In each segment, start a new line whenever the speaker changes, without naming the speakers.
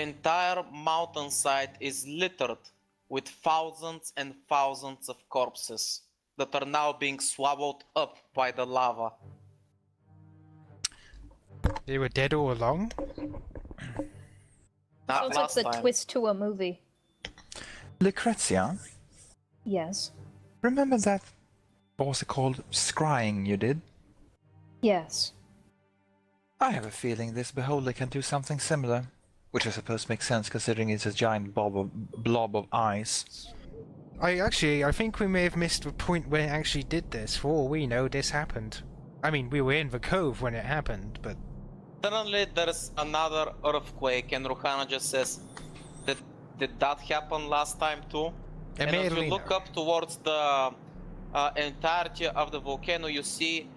entire mountainside is littered with thousands and thousands of corpses that are now being swallowed up by the lava.
They were dead all along?
Not
Sounds like
last
the
time.
twist to a movie.
Lucretia,
Yes.
remember that, what was it called, scrying you did?
Yes.
I have a feeling this beholder can do something similar. Which I suppose makes sense considering it's a giant blob of ice.
I think we may have missed the point where it actually did this. For all we know, this happened. I mean, we were in the cove when it happened, but...
Suddenly there's another earthquake and Ruhana just says, did that happen last time too? And as you look up towards the entirety of the volcano, you see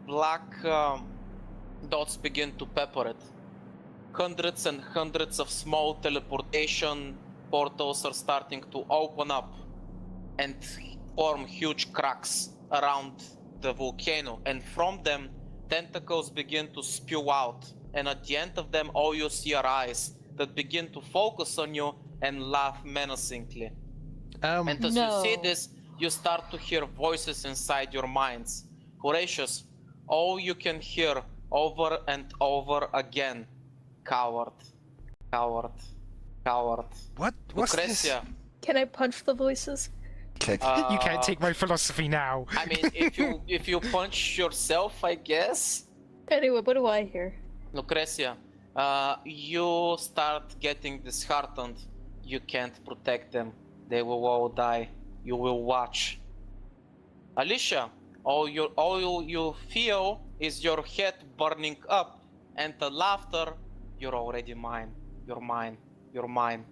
black dots begin to pepper it. Hundreds and hundreds of small teleportation portals are starting to open up and form huge cracks around the volcano, and from them tentacles begin to spew out, and at the end of them all you see are eyes that begin to focus on you and laugh menacingly. And as you see this, you start to hear voices inside your minds. Horatius, all you can hear over and over again: coward, coward, coward.
What? What's
Lucretia,
this?
Can I punch the voices?
Click.
You can't take my philosophy now.
I mean, if you punch yourself, I guess.
Anyway, what do I hear?
Lucretia, you start getting disheartened. You can't protect them. They will all die. You will watch. Alyssia, all you feel is your head burning up, and the laughter. You're already mine. You're mine. You're mine.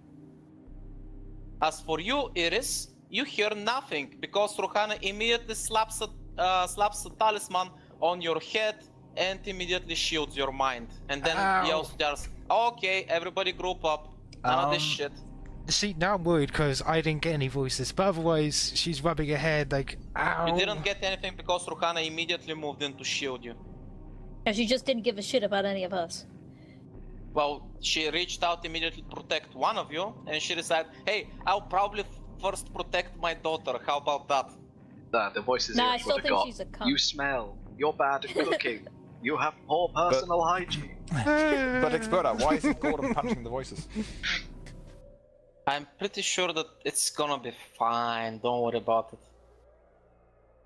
As for you, Iris, you hear nothing because Ruhana immediately slaps a talisman on your head and immediately shields your mind, and then yells just, "Okay, everybody group up. None of this shit."
See, now I'm worried because I didn't get any voices, but otherwise she's rubbing her head like, ow.
You didn't get anything because Ruhana immediately moved in to shield you.
And she just didn't give a shit about any of us.
Well, she reached out immediately to protect one of you, and she decided, hey, I'll probably first protect my daughter. How about that?
The voices
Nah, I
Iris
still
would have
think
got.
she's a cunt.
You smell. You're bad at cooking. You have poor personal hygiene.
But Explorer, why is it Gordon punching the voices?
I'm pretty sure that it's gonna be fine. Don't worry about it.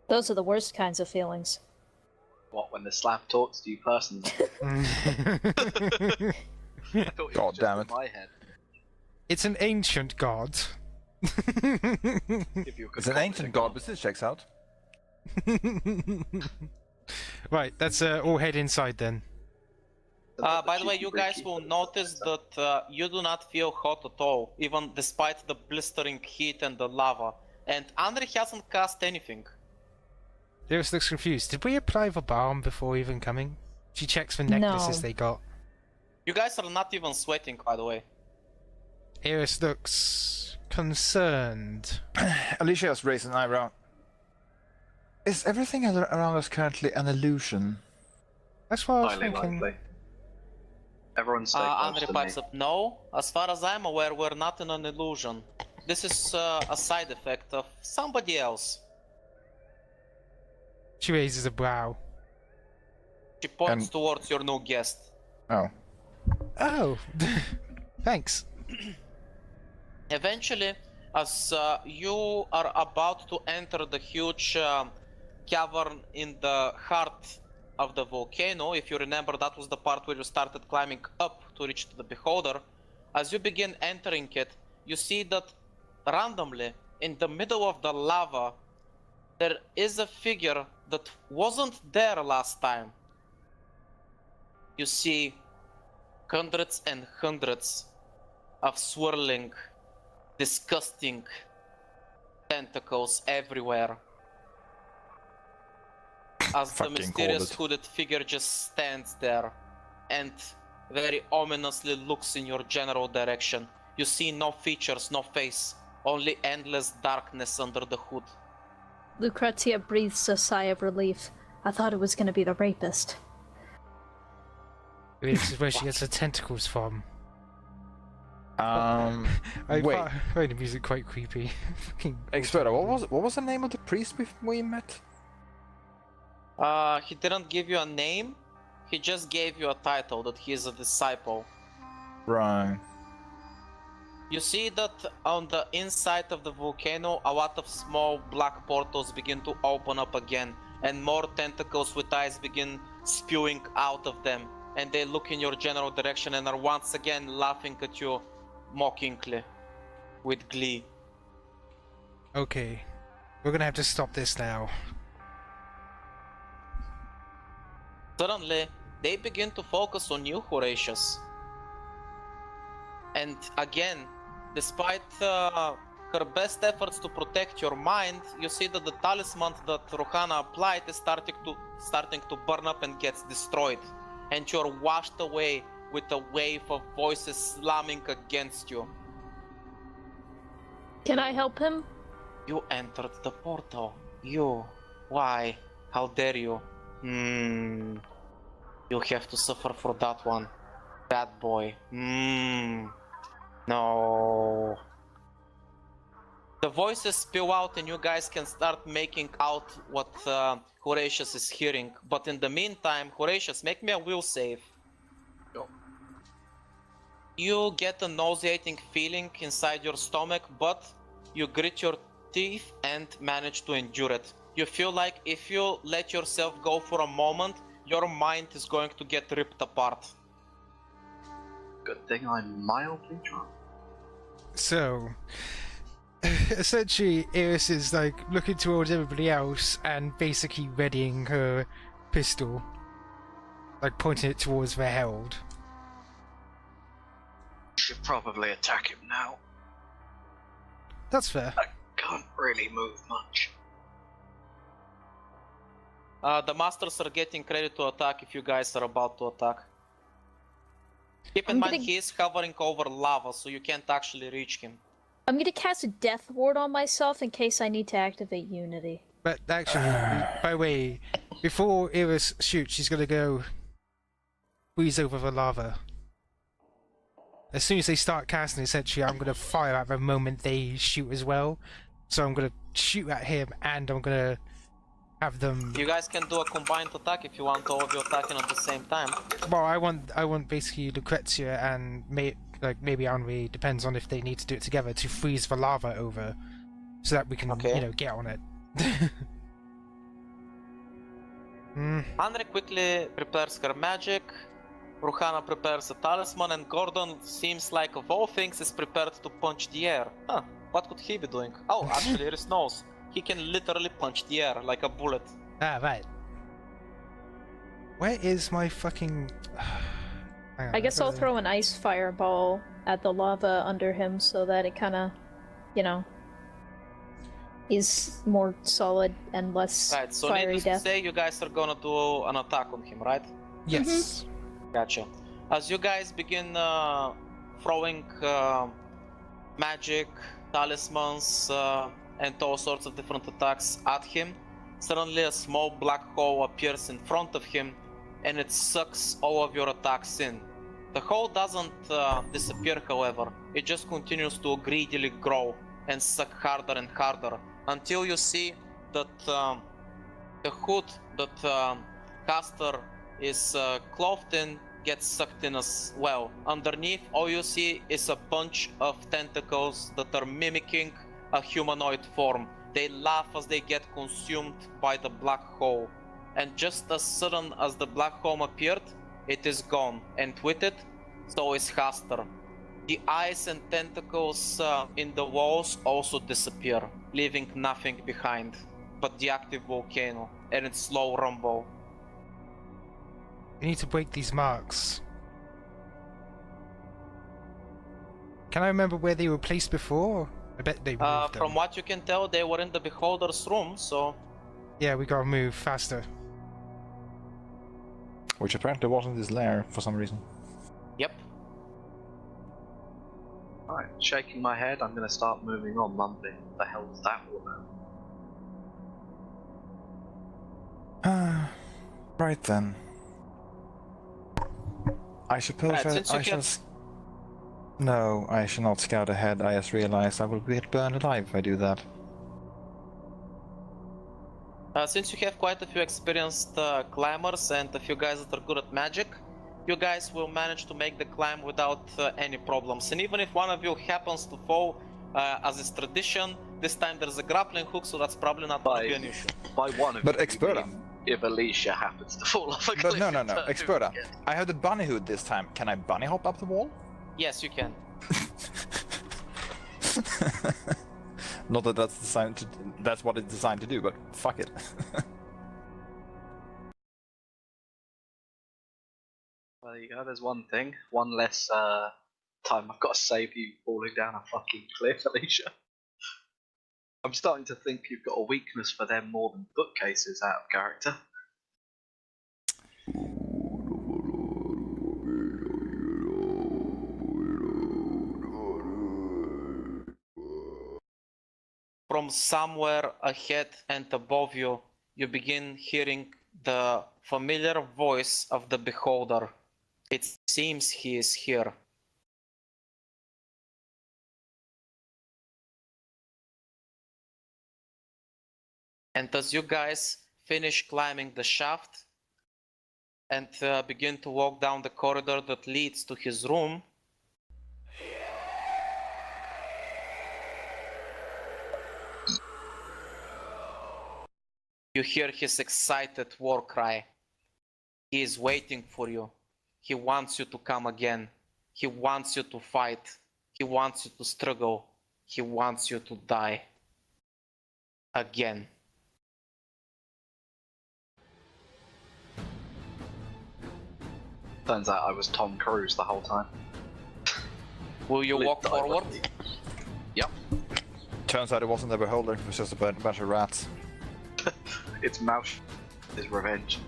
Those are the worst kinds of feelings.
What, when the slap talks to you personally? I thought it
God
was
damn
just
it.
in my head.
It's an ancient god.
If you could
It's an
call it
ancient
a
god, but this checks out.
Right, let's all head inside then.
By the way, you guys will notice that you do not feel hot at all, even despite the blistering heat and the lava. And Andre hasn't cast anything.
Iris looks confused. Did we apply the balm before even coming? She checks the necklaces
No.
they got.
You guys are not even sweating, by the way.
Iris looks concerned.
Alyssia has raised an eyebrow. Is everything around us currently an illusion?
That's what I was
Highly
thinking.
likely. Everyone stay close
Andre
to
pipes
me.
up, no. As far as I'm aware, we're not in an illusion. This is a side effect of somebody else.
She raises a brow.
She points towards your new guest.
Oh.
Oh, thanks.
Eventually, as you are about to enter the huge cavern in the heart of the volcano, if you remember, that was the part where you started climbing up to reach the beholder. As you begin entering it, you see that randomly, in the middle of the lava, there is a figure that wasn't there last time. You see hundreds and hundreds of swirling, disgusting tentacles everywhere. As the
Fucking
mysterious
called
hooded figure just stands there and very ominously looks in your general direction. You see no features, no face, only endless darkness under the hood.
Lucretia breathes a sigh of relief. I thought it was going to be the rapist.
This is where she gets her tentacles from. I
Wait.
find the music quite creepy. Fucking.
Esper, what was the name of the priest we met?
He didn't give you a name. He just gave you a title that he is a disciple.
Right.
You see that on the inside of the volcano, a lot of small black portals begin to open up again, and more tentacles with eyes begin spewing out of them, and they look in your general direction and are once again laughing at you mockingly, with glee.
Okay, we're gonna have to stop this now.
Suddenly, they begin to focus on you, Horatius. And again, despite her best efforts to protect your mind, you see that the talisman that Rohana applied is starting to burn up and gets destroyed. And you're washed away with a wave of voices slamming against you.
Can I help him?
You entered the portal. You. Why? How dare you? You have to suffer for that one. Bad boy. No. The voices spill out and you guys can start making out what Horatius is hearing. But in the meantime, Horatius, make me a will save.
Go.
You get a nauseating feeling inside your stomach, but you grit your teeth and manage to endure it. You feel like if you let yourself go for a moment, your mind is going to get ripped apart.
Good thing I'm mildly drunk.
So, essentially, Iris is like looking towards everybody else and basically readying her pistol, like pointing it towards the herald.
Should probably attack him now.
That's fair.
I can't really move much.
The masters are getting ready to attack if you guys are about to attack. Keep in mind he is hovering over lava, so you can't actually reach him.
I'm gonna cast a death ward on myself in case I need to activate Unity.
But actually, by the way, before Iris shoots, she's gonna go breeze over the lava. As soon as they start casting, essentially, I'm gonna fire at the moment they shoot as well. So I'm gonna shoot at him, and I'm gonna have them.
You guys can do a combined attack if you want all of you attacking at the same time.
Well, I want basically Lucretia and maybe Henri, depends on if they need to do it together, to freeze the lava over, so that we can get on it.
Henri quickly prepares her magic. Ruhana prepares a talisman, and Gordon seems like of all things is prepared to punch the air. Huh, what could he be doing? Oh, actually Iris knows. He can literally punch the air like a bullet.
Ah, right. Where is my fucking... Hang on,
I guess I'll throw an ice fireball at the lava under him so that it kinda, is more solid and less
Right, so
fiery
needless
death.
to say, you guys are gonna do an attack on him, right?
Yes.
Gotcha. As you guys begin throwing magic, talismans, and all sorts of different attacks at him, suddenly a small black hole appears in front of him and it sucks all of your attacks in. The hole doesn't disappear, however, it just continues to greedily grow and suck harder and harder until you see that the hood that Caster is clothed in gets sucked in as well. Underneath, all you see is a bunch of tentacles that are mimicking a humanoid form. They laugh as they get consumed by the black hole. And just as sudden as the black hole appeared, it is gone. And with it, so is Caster. The eyes and tentacles in the walls also disappear, leaving nothing behind but the active volcano and its slow rumble.
We need to break these marks. Can I remember where they were placed before? I bet they moved them.
From what you can tell, they were in the Beholder's room, so...
Yeah, we gotta move faster.
Which apparently wasn't his lair for some reason.
Yep.
Alright, shaking my head, I'm gonna start moving on, mumbling, what the hell was that all about?
Right then. I suppose
Right, since you
No, I shall not scout ahead. I just realized I will get burned alive if I do that.
Since you have quite a few experienced climbers and a few guys that are good at magic, you guys will manage to make the climb without any problems. And even if one of you happens to fall, as is tradition, this time there's a grappling hook, so that's probably not going to be an issue.
By one of
But
you,
Experta.
you mean if Alyssia happens to fall off a cliff.
But no,
and turn
Experta.
again.
I have the bunny hood this time. Can I bunny hop up the wall?
Yes, you can.
Not that that's designed to. That's what it's designed to do, but fuck it.
Well, there you go, there's one thing. One less time I've got to save you falling down a fucking cliff, Alyssia. I'm starting to think you've got a weakness for them more than bookcases out of character.
From somewhere ahead and above you, you begin hearing the familiar voice of the beholder. It seems he is here. And as you guys finish climbing the shaft and begin to walk down the corridor that leads to his room, you hear his excited war cry. He is waiting for you. He wants you to come again. He wants you to fight. He wants you to struggle. He wants you to die. Again.
Turns out I was Tom Cruise the whole time.
Will you walk forward?
Yep.
Turns out it wasn't the beholder. It was just a bunch of rats.
It's Mouse. His revenge.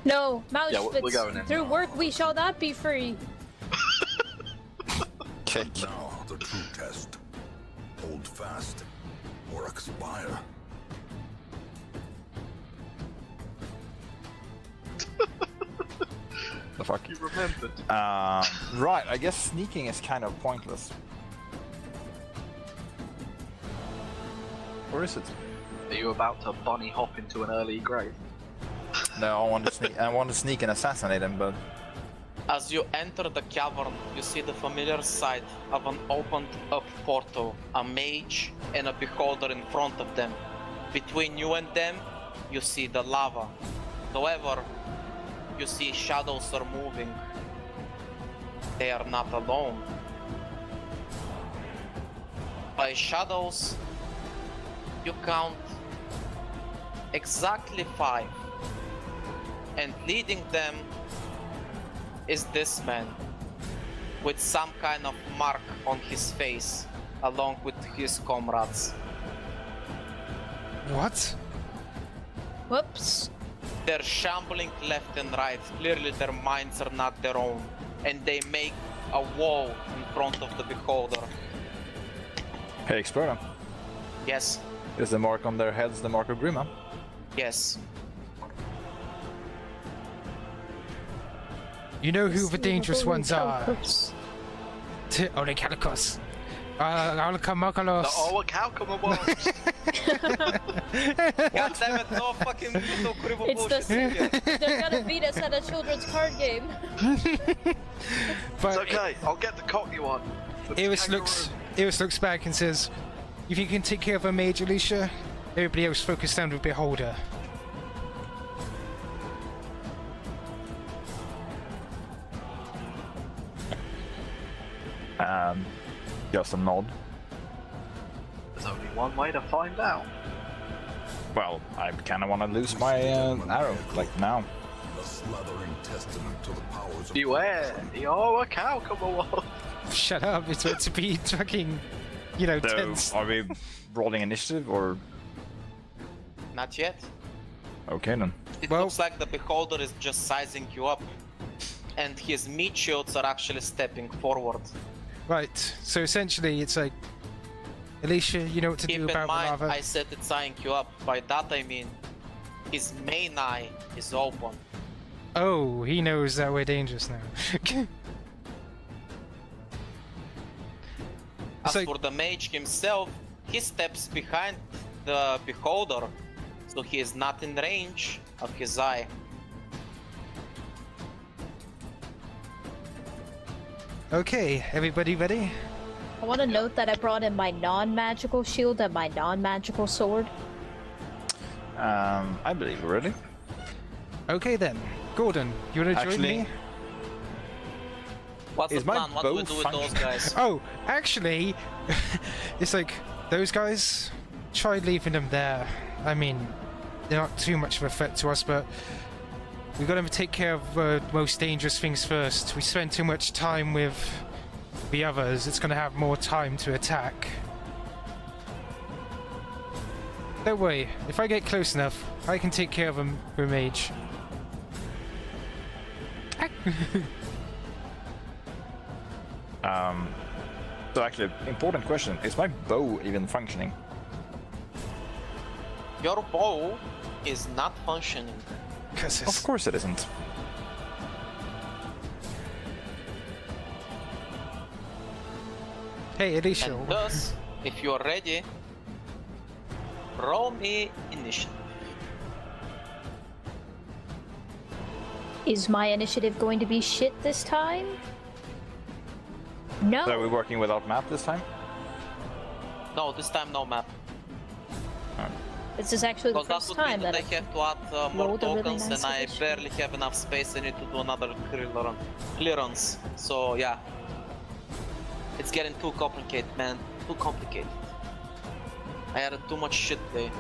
No, Mouse,
Yeah, we're going in.
through work we shall not be free.
Kick.
Now the true test. Hold fast or expire.
The fuck?
You remembered.
Right, I guess sneaking is kind of pointless. Or is it?
Are you about to bunny hop into an early grave?
No, I want to sneak. I want to sneak and assassinate him, but
As you enter the cavern, you see the familiar sight of an opened up portal, a mage and a beholder in front of them. Between you and them, you see the lava. However, you see shadows are moving. They are not alone. By shadows, you count exactly 5. And leading them is this man with some kind of mark on his face along with his comrades.
What?
Whoops.
They're shambling left and right. Clearly their minds are not their own. And they make a wall in front of the beholder.
hey, Experta.
Yes,
Is the mark on their heads the mark of Grima?
yes.
You know who the dangerous ones are.
Calicos.
Only Calicos. Alcamacalos.
The Owa cow come aboard.
God damn it, no fucking no criminal
It's the
bullshit here.
They're gonna beat us at a children's card game.
It's
But
okay, I'll get the cocky one. With the
Iris
kangaroo.
looks back and says, "If you can take care of a mage, Alyssia, everybody else focus down with Beholder."
Just a nod.
There's only one way to find out.
Well, I kind of want to lose my arrow, like now.
A slathering testament to the powers of
Beware, the Owa cow come aboard.
Shut up! It's meant to be fucking,
So,
tense.
are we rolling initiative or?
Not yet.
Okay then.
It
Well-
looks like the beholder is just sizing you up. And his meat shields are actually stepping forward.
Right. So essentially, it's like, Alyssia, you know what to
Keep
do
in
about the
mind,
lava.
I said it's eyeing you up. By that I mean, his main eye is open.
Oh, he knows that we're dangerous now.
As
like-
for the mage himself, he steps behind the beholder, so he is not in range of his eye.
Okay, everybody ready?
I want to note that I brought in my non-magical shield and my non-magical sword.
I believe we're ready.
Okay then. Gordon, you wanna join
Actually-
me?
What's
Is
the
my
plan? What do we
bow
do with those guys?
Oh, actually, it's like, those guys, try leaving them there. I mean, they're not too much of a threat to us, but we gotta take care of the most dangerous things first. We spend too much time with the others, it's gonna have more time to attack. Don't worry, if I get close enough, I can take care of them with mage.
So actually, important question: is my bow even functioning?
Your bow is not functioning.
Of course it isn't.
Hey, Alyssia.
And thus, if you're ready, roll me initiative.
Is my initiative going to be shit this time? No.
So are we working without map this time?
No, this time no map.
This is actually the
Because that
first
would
time
mean
that
that I have to add more
rolled a really
tokens,
nice
and I
addition.
barely have enough space. I need to do another clearance. So yeah, it's getting too complicated, man. Too complicated. I added too much shit today.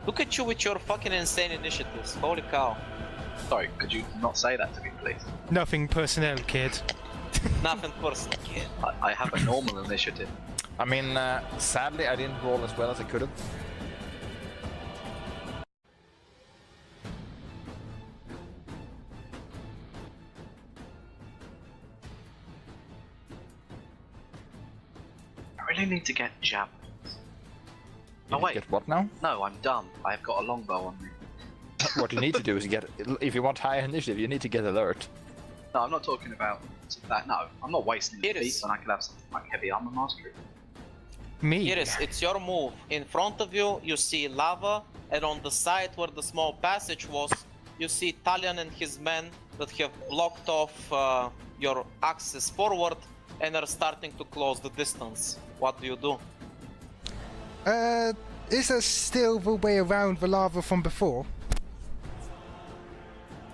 Look at you with your fucking insane initiatives. Holy cow.
Sorry, could you not say that to me, please?
Nothing personnel, kid.
Nothing personal, kid.
I have a normal initiative.
I mean, sadly, I didn't roll as well as I could have.
I really need to get javelins. Oh wait,
Get what now?
no, I'm dumb. I've got a longbow on me.
What you need to do is get. If you want high initiative, you need to get alert.
No, I'm not talking about that. No, I'm not wasting
It
feet
is.
when I could have something like heavy armor mastery.
Me?
Iris, it's your move. In front of you, you see lava, and on the side where the small passage was, you see Talion and his men that have blocked off your access forward and are starting to close the distance. What do you do?
Is there still the way around the lava from before?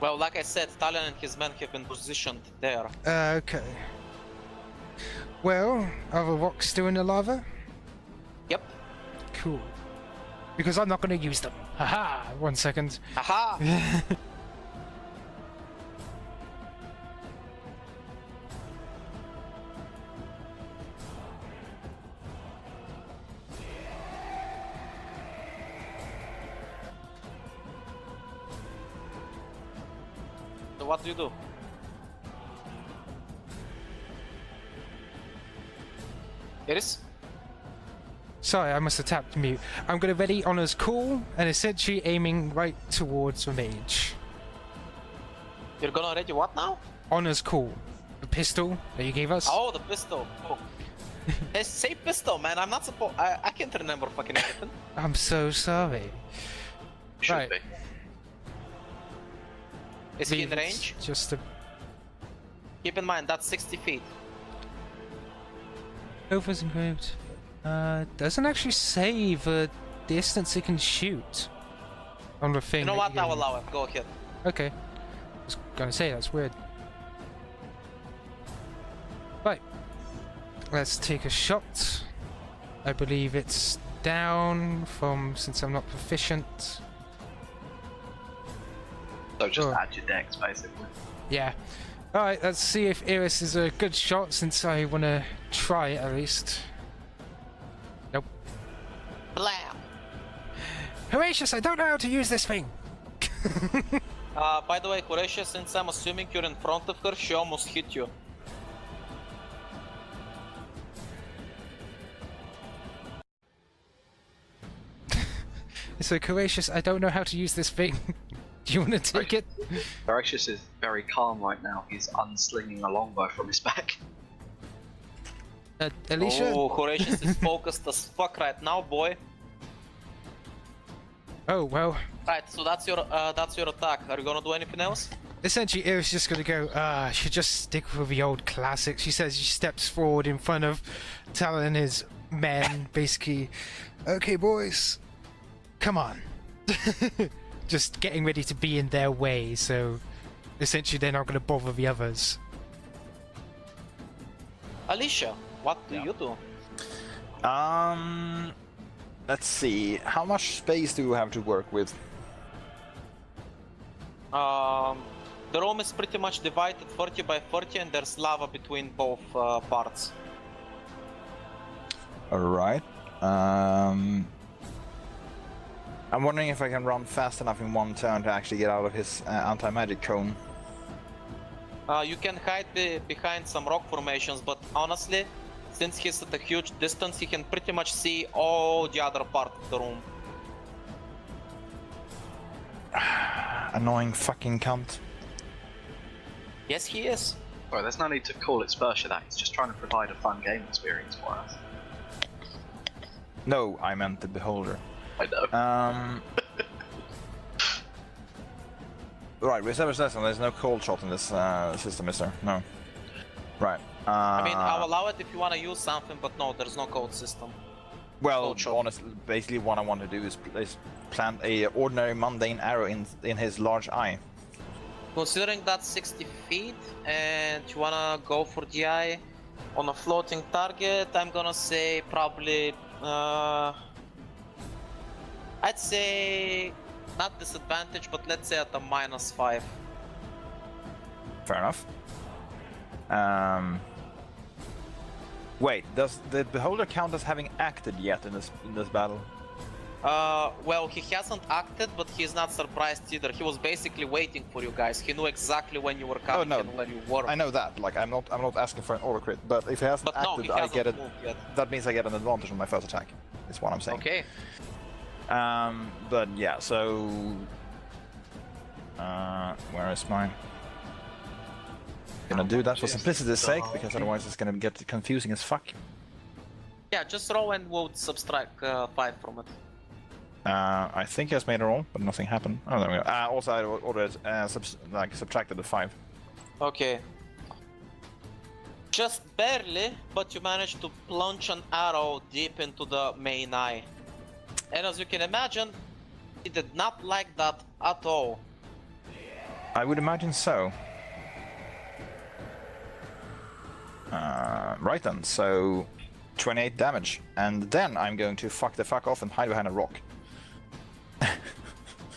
Well, like I said, Talion and his men have been positioned there.
Okay. Well, are the rocks still in the lava?
Yep.
Cool. Because I'm not gonna use them. Haha! 1 second.
Aha! So what do you do? Iris?
Sorry, I must have tapped mute. I'm gonna ready Honor's Call and essentially aiming right towards the mage.
You're gonna ready what now?
Honor's Call. The pistol that you gave us?
Oh, the pistol. Oh. Hey, say pistol, man. I'm not supposed. I can't remember fucking anything.
I'm so sorry.
Should
Right.
be.
Is he in
It's
range?
Just a
Keep in mind that's 60 feet.
Over's engraved. Doesn't actually say the distance it can shoot on the thing.
You know
that
what?
gave
I'll
me.
allow it. Go ahead.
Okay. I was gonna say that's weird. Right. Let's take a shot. I believe it's down from since I'm not proficient.
So just
Oh.
add your dex, basically.
Yeah. Alright, let's see if Iris is a good shot since I wanna try it at least. Nope.
Blam.
Horatius, I don't know how to use this thing!
By the way, Horatius, since I'm assuming you're in front of her, she almost hit you.
So Horatius, I don't know how to use this thing. Do you want to take it?
Horatius is very calm right now. He's unslinging a longbow from his back.
Alyssia?
Oh, Horatius is focused as fuck right now, boy.
Oh, well.
Right, so that's your attack. Are you gonna do anything else?
Essentially, Iris just gonna go, I should just stick with the old classics. She says she steps forward in front of Talon and his men, basically, okay, boys, come on. Just getting ready to be in their way, so essentially they're not gonna bother the others.
Alyssia, what do you do?
Let's see. How much space do you have to work with?
The room is pretty much divided 40 by 40 and there's lava between both parts.
Alright. I'm wondering if I can run fast enough in one turn to actually get out of his anti-magic cone.
You can hide behind some rock formations, but honestly, since he's at a huge distance, he can pretty much see all the other part of the room.
Annoying fucking cunt.
Yes, he is.
Well, there's no need to call it Spursha that. He's just trying to provide a fun game experience for us.
No, I meant the beholder.
I know.
Right, we established that there's no cold shot in this system, is there? No. Right.
I mean, I'll allow it if you want to use something, but no, there's no code system.
Well, honestly, basically what I want to do is plant a ordinary mundane arrow in his large eye.
Considering that's 60 feet and you want to go for the eye on a floating target, I'm gonna say probably, I'd say not disadvantage, but let's say at a -5.
Fair enough. Wait, does the beholder count as having acted yet in this battle?
Well, he hasn't acted, but he's not surprised either. He was basically waiting for you guys. He knew exactly when you were coming and where you were.
I know that. Like, I'm not asking for an auto crit, but if he hasn't acted,
he
I
hasn't
get it.
moved yet.
That means I get an advantage on my first attack. Is what I'm saying.
Okay.
But yeah, so where is mine? Gonna do that for simplicity's sake, because otherwise it's gonna get confusing as fuck.
Yeah, just roll and we'll subtract 5 from it.
I think he has made a roll, but nothing happened. Oh, there we go. Also, I already subtracted the 5.
Okay. Just barely, but you managed to plunge an arrow deep into the main eye. And as you can imagine, he did not like that at all.
I would imagine so. Right then, so 28 damage, and then I'm going to fuck the fuck off and hide behind a rock.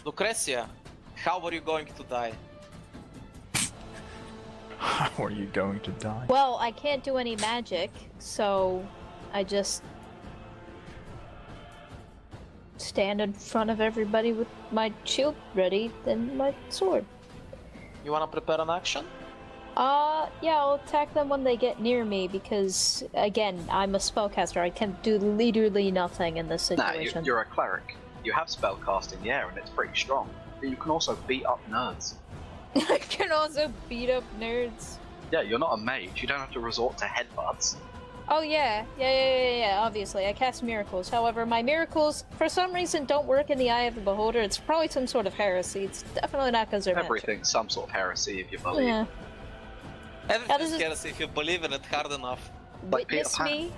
Lucretia, how are you going to die?
How are you going to die?
Well, I can't do any magic, so I just stand in front of everybody with my shield ready and my sword.
You wanna prepare an action?
Yeah, I'll attack them when they get near me because, again, I'm a spellcaster. I can do literally nothing in this situation.
Nah, you're a cleric. You have spellcast in the air and it's pretty strong. But you can also beat up nerds.
I can also beat up nerds.
Yeah, you're not a mage. You don't have to resort to headbutts.
Oh yeah, obviously. I cast miracles. However, my miracles, for some reason, don't work in the Eye of the Beholder. It's probably some sort of heresy. It's definitely not because they're magic.
Everything's some sort of heresy if you believe.
Yeah.
Everything's heresy if you believe in it hard enough.
Like
Witness me.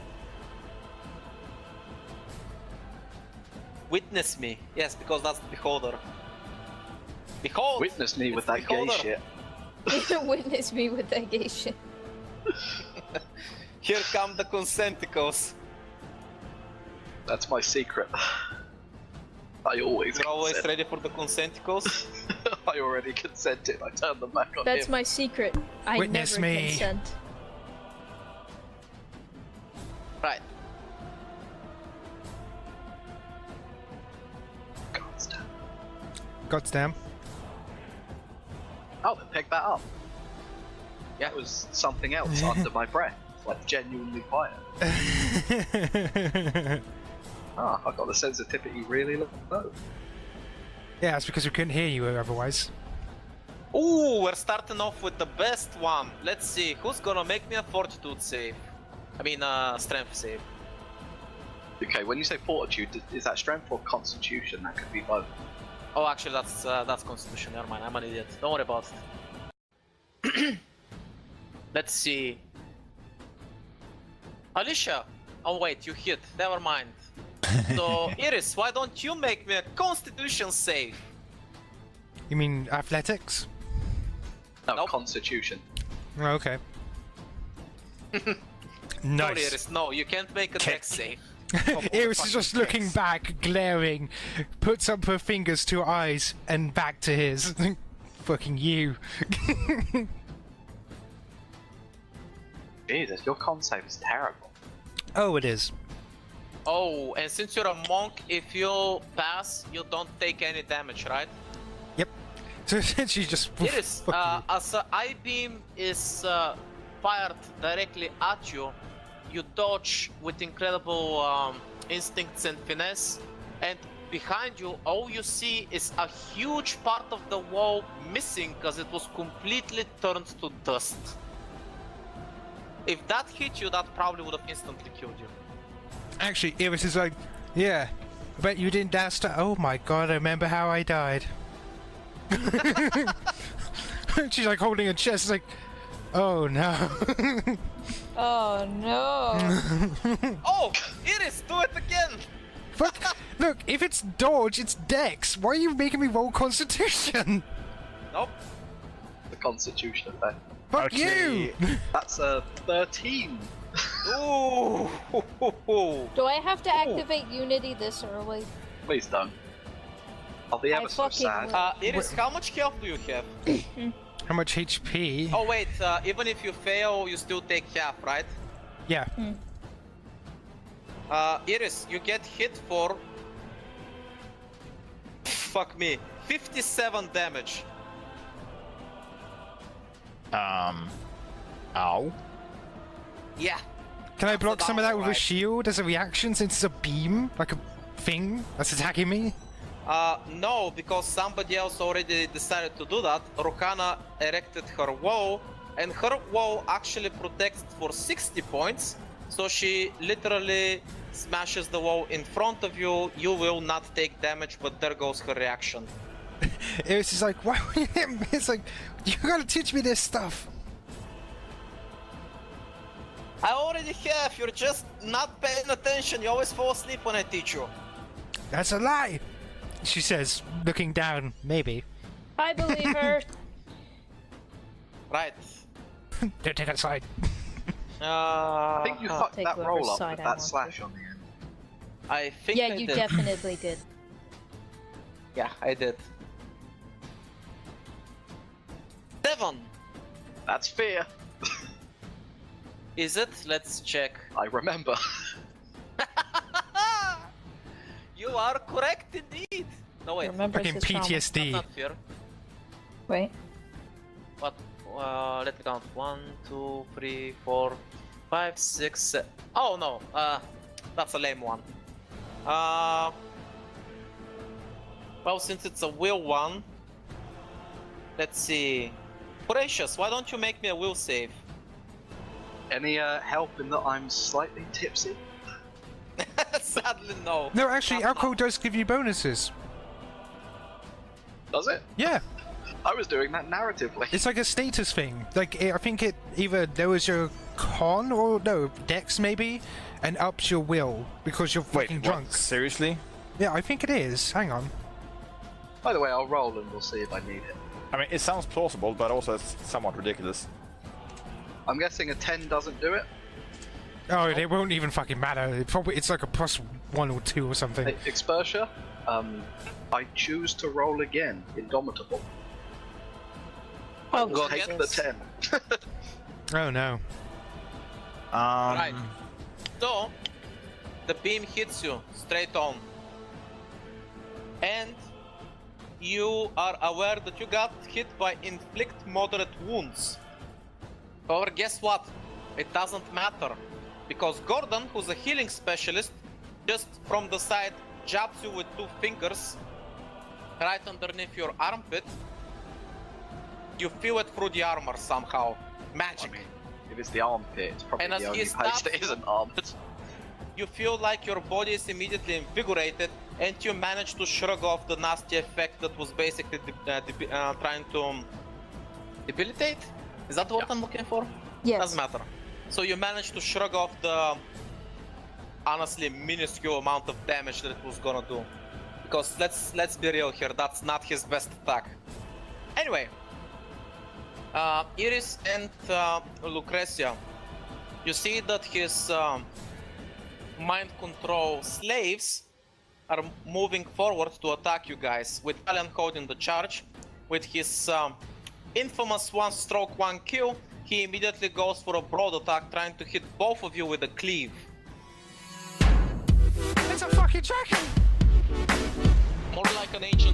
Witness me. Yes, because that's the beholder. Behold!
Witness me
It's
with
the
that gay
beholder.
shit.
Witness me with that gay shit.
Here come the consenticles.
That's my secret. I always
You're always
consent.
ready for the consenticles?
I already consented. I turned them back on
That's
him.
my secret. I
Witness
never
me.
consent.
Right.
God's damn.
God's damn.
Oh, they picked that up. Yeah, it was something else under my breath. Like, genuinely quiet. Ah, I got the sensitivity really low.
Yeah, it's because we couldn't hear you otherwise.
Ooh, we're starting off with the best one. Let's see, who's gonna make me a fortitude save? I mean, strength save.
Okay, when you say fortitude, is that strength or constitution? That could be both.
Oh, actually, that's constitution. Never mind, I'm an idiot. Don't worry about it. Let's see. Alyssia. Oh wait, you hit. Never mind. So Iris, why don't you make me a constitution save?
You mean athletics?
No,
Nope.
constitution.
Oh, okay.
Sorry,
Nice.
Iris, no, you can't make a dex save.
Iris is just looking back, glaring, puts up her fingers to her eyes, and back to his. Fucking you.
Jesus, your con save is terrible.
Oh, it is.
Oh, and since you're a monk, if you pass, you don't take any damage, right?
Yep. So she's just.
Iris,
fuck you.
as an I-beam is fired directly at you, you dodge with incredible instincts and finesse, and behind you, all you see is a huge part of the wall missing because it was completely turned to dust. If that hit you, that probably would have instantly killed you.
Actually, Iris is like, yeah, I bet you didn't dash to. Oh my god, I remember how I died. She's like holding her chest, like, oh no.
Oh no.
Oh, Iris, do it again!
Fuck. Look, if it's dodge, it's dex. Why are you making me roll constitution?
Nope.
The constitution effect.
Fuck
Okay.
you!
That's a 13.
Ooh.
Do I have to activate Unity this early?
Please don't. I'll be
I
ever so
fucking
sad.
will.
Iris, how much health do you have?
How much HP?
Oh wait, even if you fail, you still take half, right?
Yeah.
Iris, you get hit for... Fuck me. 57 damage.
Ow.
Yeah.
Can I block some of that with a
Right.
shield as a reaction since it's a beam? Like a thing that's attacking me?
No, because somebody else already decided to do that. Rokana erected her wall, and her wall actually protects for 60 points. So she literally smashes the wall in front of you. You will not take damage, but there goes her reaction.
Iris is like, why would you hit me? It's like, you gotta teach me this stuff.
I already have, you're just not paying attention. You always fall asleep when I teach you.
That's a lie, she says, looking down, maybe.
I believe her.
Right.
Don't take that side.
I think you fucked
take
that
whoever's
roll up
side
with
I
that
want
slash on the end.
I think
Yeah,
I
you
did.
definitely did.
Yeah, I did. 7!
That's fear.
Is it? Let's check.
I remember.
You are correct indeed. No wait,
Remember
Fucking
his trauma.
that's
PTSD.
not fair.
Wait.
What? Let me count. 1, 2, 3, 4, 5, 6, 7. Oh no. That's a lame one. Well, since it's a will one, let's see. Horatius, why don't you make me a will save?
Any help in that I'm slightly tipsy?
Sadly, no.
No, actually,
Not
alcohol
now.
does give you bonuses.
Does it?
Yeah,
I was doing that narratively.
it's like a status thing. Like, I think it either lowers your con or, no, dex maybe, and ups your will because you're
Wait,
fucking
what?
drunk.
Seriously?
Yeah, I think it is. Hang on.
By the way, I'll roll and we'll see if I need it.
I mean, it sounds plausible, but also it's somewhat ridiculous.
I'm guessing a 10 doesn't do it.
Oh, it won't even fucking matter. It's like a +1 or 2 or something.
Hey, Expertia, I choose to roll again. Indomitable.
Oh,
Go
Take
again.
the 10.
Oh no.
Right. So, the beam hits you straight on. And you are aware that you got hit by inflict moderate wounds. However, guess what? It doesn't matter. Because Gordon, who's a healing specialist, just from the side jabs you with 2 fingers right underneath your armpit. You feel it through the armor somehow. Magic.
I mean, if it's the armpit, it's probably
And as
the
he
only place
stabs
that isn't armored.
You feel like your body is immediately invigorated, and you manage to shrug off the nasty effect that was basically trying to debilitate? Is that the word I'm looking for?
Yes.
Doesn't matter. So you manage to shrug off the honestly minuscule amount of damage that it was gonna do. Because let's be real here, that's not his best attack. Anyway, Iris and Lucretia, you see that his mind control slaves are moving forward to attack you guys, with Valiant holding the charge. With his infamous one stroke, one kill, he immediately goes for a broad attack, trying to hit both of you with a cleave.
It's a fucking dragon!
More like an ancient